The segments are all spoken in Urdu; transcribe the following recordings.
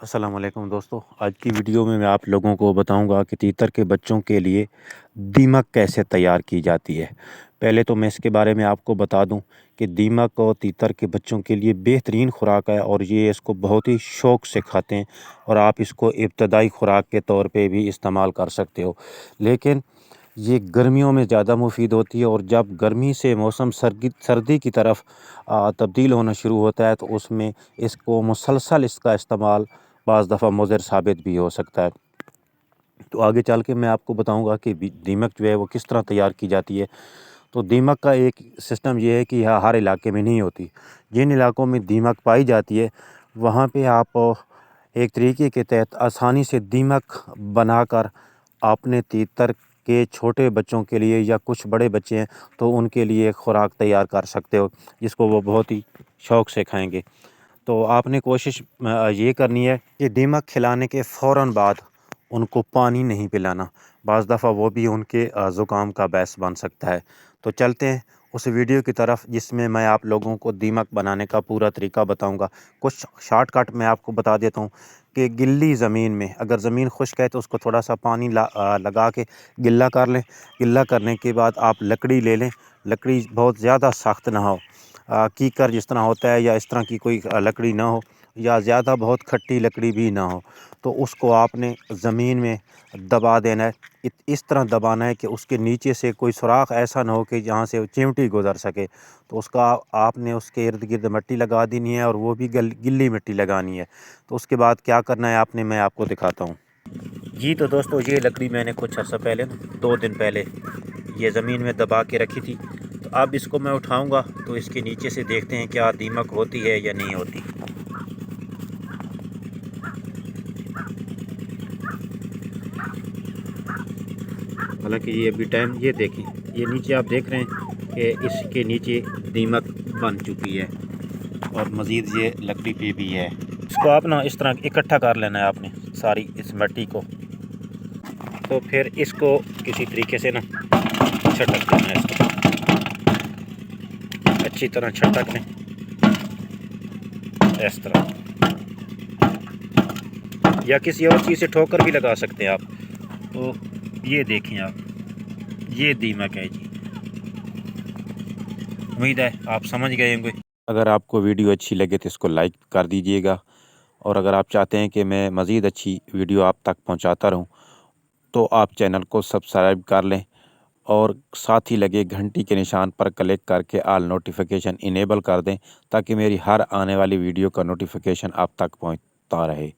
السلام علیکم دوستو، آج کی ویڈیو میں آپ لوگوں کو بتاؤں گا کہ تیتر کے بچوں کے لیے دیمک کیسے تیار کی جاتی ہے۔ پہلے تو میں اس کے بارے میں آپ کو بتا دوں کہ دیمک اور تیتر کے بچوں کے لیے بہترین خوراک ہے اور یہ اس کو بہت ہی شوق سے کھاتے ہیں اور آپ اس کو ابتدائی خوراک کے طور پہ بھی استعمال کر سکتے ہو، لیکن یہ گرمیوں میں زیادہ مفید ہوتی ہے اور جب گرمی سے موسم سردی کی طرف تبدیل ہونا شروع ہوتا ہے تو اس میں اس کو مسلسل اس کا استعمال بعض دفعہ مضر ثابت بھی ہو سکتا ہے۔ تو آگے چل کے میں آپ کو بتاؤں گا کہ دیمک جو ہے وہ کس طرح تیار کی جاتی ہے۔ تو دیمک کا ایک سسٹم یہ ہے کہ ہر علاقے میں نہیں ہوتی۔ جن علاقوں میں دیمک پائی جاتی ہے وہاں پہ آپ ایک طریقے کے تحت آسانی سے دیمک بنا کر اپنے تیتر کے چھوٹے بچوں کے لیے یا کچھ بڑے بچے ہیں تو ان کے لیے ایک خوراک تیار کر سکتے ہو جس کو وہ بہت ہی شوق سے کھائیں گے۔ تو آپ نے کوشش یہ کرنی ہے کہ دیمک کھلانے کے فوراً بعد ان کو پانی نہیں پلانا، بعض دفعہ وہ بھی ان کے زکام کا باعث بن سکتا ہے۔ تو چلتے ہیں اس ویڈیو کی طرف جس میں میں آپ لوگوں کو دیمک بنانے کا پورا طریقہ بتاؤں گا۔ کچھ شارٹ کٹ میں آپ کو بتا دیتا ہوں کہ گلی زمین میں اگر زمین خشک ہے تو اس کو تھوڑا سا پانی لگا کے گلا کر لیں۔ گلا کرنے کے بعد آپ لکڑی لے لیں، لکڑی بہت زیادہ سخت نہ ہو، کیکر جس طرح ہوتا ہے یا اس طرح کی کوئی لکڑی نہ ہو، یا زیادہ بہت کھٹی لکڑی بھی نہ ہو، تو اس کو آپ نے زمین میں دبا دینا ہے۔ اس طرح دبانا ہے کہ اس کے نیچے سے کوئی سوراخ ایسا نہ ہو کہ جہاں سے چیونٹی گزر سکے۔ تو اس کا آپ نے اس کے ارد گرد مٹی لگا دینی ہے اور وہ بھی گلی مٹی لگانی ہے۔ تو اس کے بعد کیا کرنا ہے میں آپ کو دکھاتا ہوں۔ جی تو دوستو، یہ لکڑی میں نے کچھ عرصہ پہلے 2 دن پہلے یہ زمین میں دبا کے رکھی تھی۔ تو اب اس کو میں اٹھاؤں گا تو اس کے نیچے سے دیکھتے ہیں کیا دیمک ہوتی ہے یا نہیں ہوتی۔ حالانکہ یہ ابھی ٹائم یہ دیکھیں، یہ نیچے آپ دیکھ رہے ہیں کہ اس کے نیچے دیمک بن چکی ہے اور مزید یہ لکڑی پہ بھی ہے۔ اس کو آپ اس طرح اکٹھا کر لینا ہے آپ نے ساری اس مٹی کو، تو پھر اس کو کسی طریقے سے چھٹک دینا ہے، اس کو اچھی طرح چھٹک لیں اس طرح، یا کسی اور چیز سے ٹھوکر بھی لگا سکتے ہیں آپ۔ تو یہ دیکھیں آپ، یہ دیمک ہے جی۔ امید ہے آپ سمجھ گئے ہوں گے۔ اگر آپ کو ویڈیو اچھی لگے تو اس کو لائک کر دیجئے گا، اور اگر آپ چاہتے ہیں کہ میں مزید اچھی ویڈیو آپ تک پہنچاتا رہوں تو آپ چینل کو سبسکرائب کر لیں اور ساتھ ہی لگے گھنٹی کے نشان پر کلک کر کے آل نوٹیفیکیشن انیبل کر دیں تاکہ میری ہر آنے والی ویڈیو کا نوٹیفیکیشن آپ تک پہنچتا رہے۔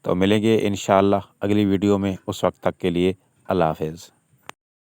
تو ملیں گے انشاءاللہ اگلی ویڈیو میں، اس وقت تک کے لیے اللہ حافظ۔